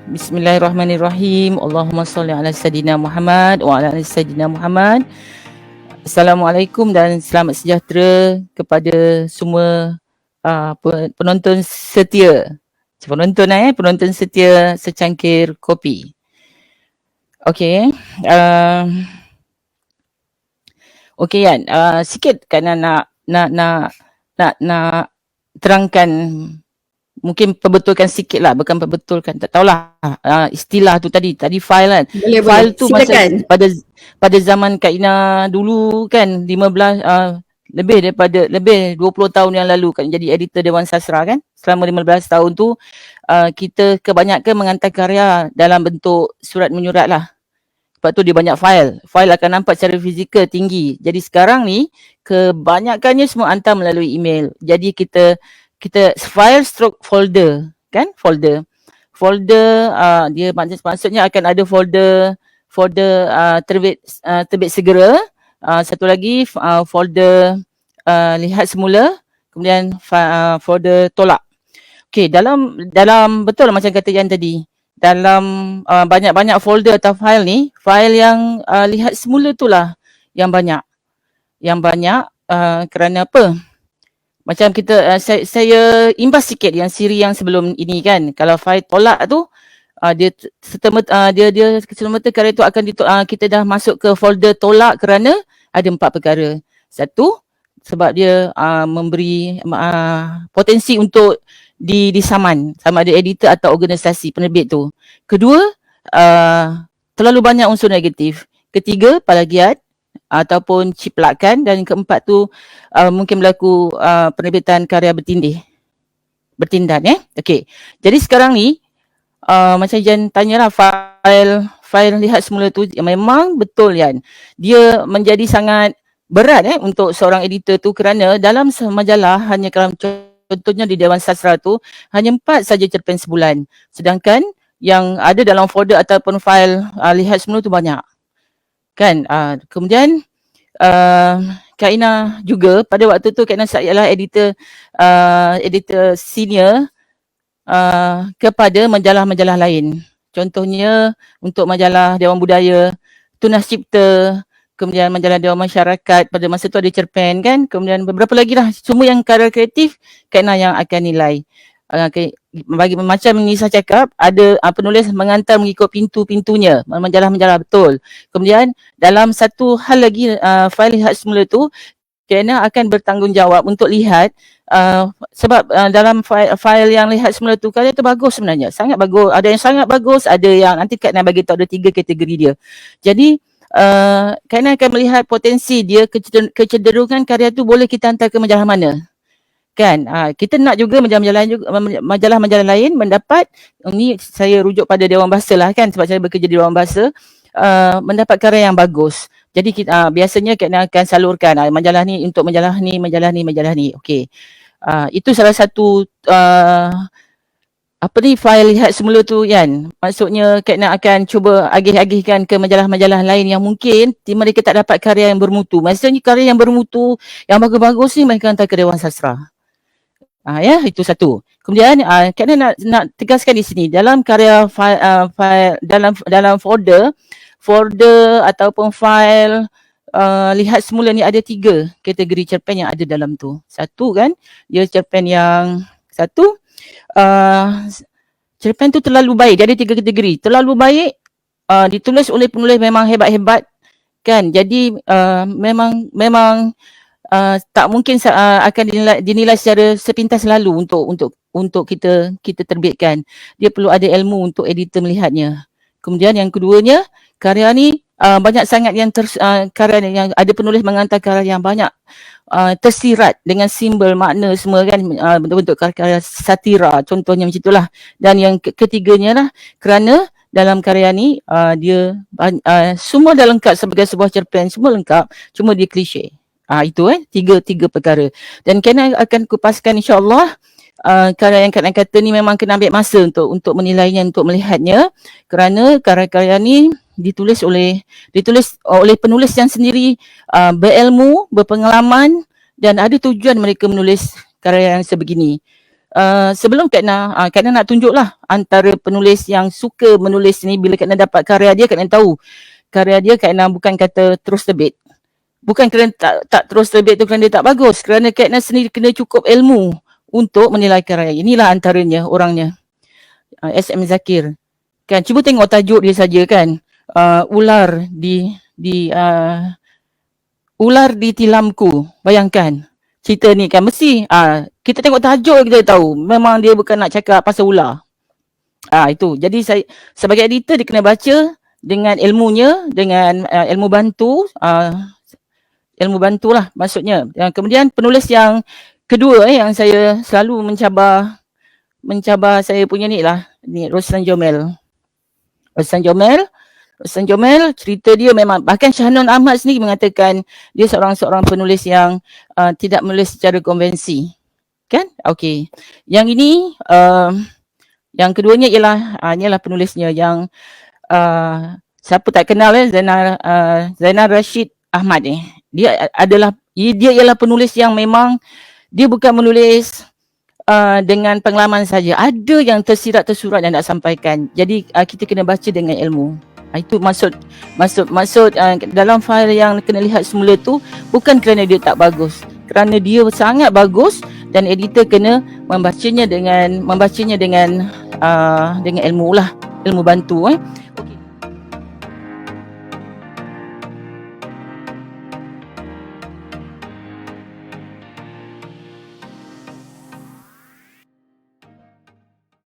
Bismillahirrahmanirrahim. Allahumma salli ala Sayyidina Muhammad wa ala ali Sayyidina Muhammad. Assalamualaikum dan selamat sejahtera kepada semua penonton setia. Penonton setia secangkir kopi. Okey. Okey Yan, sikit kerana nak terangkan, mungkin perbetulkan sikit lah, bukan perbetulkan, tak tahulah istilah tu tadi file kan. File tu silakan. masa pada zaman Kak Ina dulu kan, lebih 20 tahun yang lalu kan jadi editor Dewan Sastra kan. Selama 15 tahun tu kita kebanyakan menghantar karya dalam bentuk surat menyurat lah. Sebab tu dia banyak file. File akan nampak secara fizikal tinggi. Jadi sekarang ni kebanyakannya semua hantar melalui email. Jadi kita file stroke folder kan, folder dia maksudnya akan ada folder terbit segera, satu lagi folder lihat semula, kemudian folder tolak. Okey, dalam betul macam kata Jan tadi, dalam banyak-banyak folder atau file ni, file yang lihat semula itulah yang banyak kerana apa? Macam kita saya imbas sikit yang siri yang sebelum ini kan. Kalau file tolak tu dia serta-merta karya tu akan kita dah masuk ke folder tolak kerana ada 4 perkara. Satu, sebab dia memberi potensi untuk disaman sama ada editor atau organisasi penerbit tu. Kedua, terlalu banyak unsur negatif. Ketiga, plagiat ataupun ciplakan, dan keempat tu mungkin berlaku penerbitan karya bertindan Okey. Jadi sekarang ni macam Jan tanyalah, file lihat semula tu memang betul kan. Dia menjadi sangat berat untuk seorang editor tu kerana dalam majalah hanya kalau contohnya di Dewan Sastra tu hanya 4 saja cerpen sebulan. Sedangkan yang ada dalam folder ataupun file lihat semula tu banyak. Kan? Kemudian Kak Ina juga pada waktu tu Kak Ina ialah editor senior kepada majalah-majalah lain. Contohnya untuk majalah Dewan Budaya, Tunas Cipta, kemudian majalah Dewan Masyarakat, pada masa tu ada cerpen kan, kemudian beberapa lagi lah, semua yang karya kreatif Kak Ina yang akan nilai. Bagi macam Nisa cakap, ada penulis mengantar mengikut pintu-pintunya, majalah-majalah betul. Kemudian dalam satu hal lagi, file lihat semula tu Kena akan bertanggungjawab untuk lihat sebab dalam file yang lihat semula tu karya tu bagus sebenarnya, sangat bagus, ada yang sangat bagus, ada yang nanti Kak Nan bagi tahu ada 3 kategori dia. Jadi Kak Nan akan melihat potensi dia, kecenderungan karya tu boleh kita hantar ke majalah mana. Kan, kita nak juga majalah-majalah lain mendapat, ni saya rujuk pada Dewan Bahasa lah kan, sebab saya bekerja di Dewan Bahasa, mendapat karya yang bagus. Jadi kita biasanya kita akan salurkan majalah ni untuk majalah ni. Okey. Itu salah satu file lihat semula tu kan. Maksudnya Kak Nak akan cuba agih-agihkan ke majalah-majalah lain yang mungkin mereka tak dapat karya yang bermutu. Maksudnya karya yang bermutu, yang bagus-bagus ni mereka hantar ke Dewan Sastra. Itu satu. Kemudian Kak Nak tegaskan di sini, dalam karya file dalam folder ataupun file lihat semula ni ada 3 kategori cerpen yang ada dalam tu. Satu kan, dia cerpen yang satu, cerpen tu terlalu baik. Dia ada 3 kategori. Terlalu baik, ditulis oleh penulis memang hebat-hebat kan. Jadi memang tak mungkin akan dinilai secara sepintas lalu untuk kita terbitkan. Dia perlu ada ilmu untuk editor melihatnya. Kemudian yang keduanya, karya ni banyak sangat yang karya yang ada penulis mengantar karya yang banyak tersirat dengan simbol makna semua kan, bentuk karya satira contohnya macam itulah. Dan yang ketiganya lah, kerana dalam karya ni dia semua dah lengkap sebagai sebuah cerpen, semua lengkap, cuma dia klise. Itu tiga perkara. Dan Kena akan kupaskan insya-Allah karya yang Kak kata ni memang kena ambil masa untuk menilainya, untuk melihatnya, kerana karya-karya ni ditulis oleh penulis yang sendiri berilmu, berpengalaman, dan ada tujuan mereka menulis karya yang sebegini. sebelum Kak Na nak tunjuklah antara penulis yang suka menulis ni, bila Kak Na dapat karya dia, Kak Na tahu karya dia Kak Na bukan kata terus terbit. Bukan kerana tak terus terbit tu kerana dia tak bagus, kerana Kak Na sendiri kena cukup ilmu untuk menilai karya. Inilah antaranya orangnya, SM Zakir. Kan cuba tengok tajuk dia saja kan. Ular di tilamku. Bayangkan cerita ni kan, mesti kita tengok tajuk kita tahu memang dia bukan nak cakap pasal ular. Itu. Jadi saya sebagai editor dia kena baca dengan ilmunya, dengan ilmu bantu, ilmu bantulah maksudnya. Kemudian penulis yang kedua yang saya selalu mencabar saya punya ni lah, ni Roslan Jomel. Roslan Jomel, cerita dia memang, bahkan Shahnun Ahmad sendiri mengatakan dia seorang penulis yang tidak menulis secara konvensi. Kan? Okey. Yang ini, yang keduanya ialah penulisnya yang siapa tak kenal Zainal Rashid Ahmad ni. Dia ialah penulis yang memang dia bukan menulis dengan pengalaman saja. Ada yang tersirat-tersurat yang nak sampaikan. Jadi kita kena baca dengan ilmu. Itu maksud dalam fail yang kena lihat semula tu bukan kerana dia tak bagus, kerana dia sangat bagus dan editor kena membacanya dengan ilmu lah, ilmu bantu.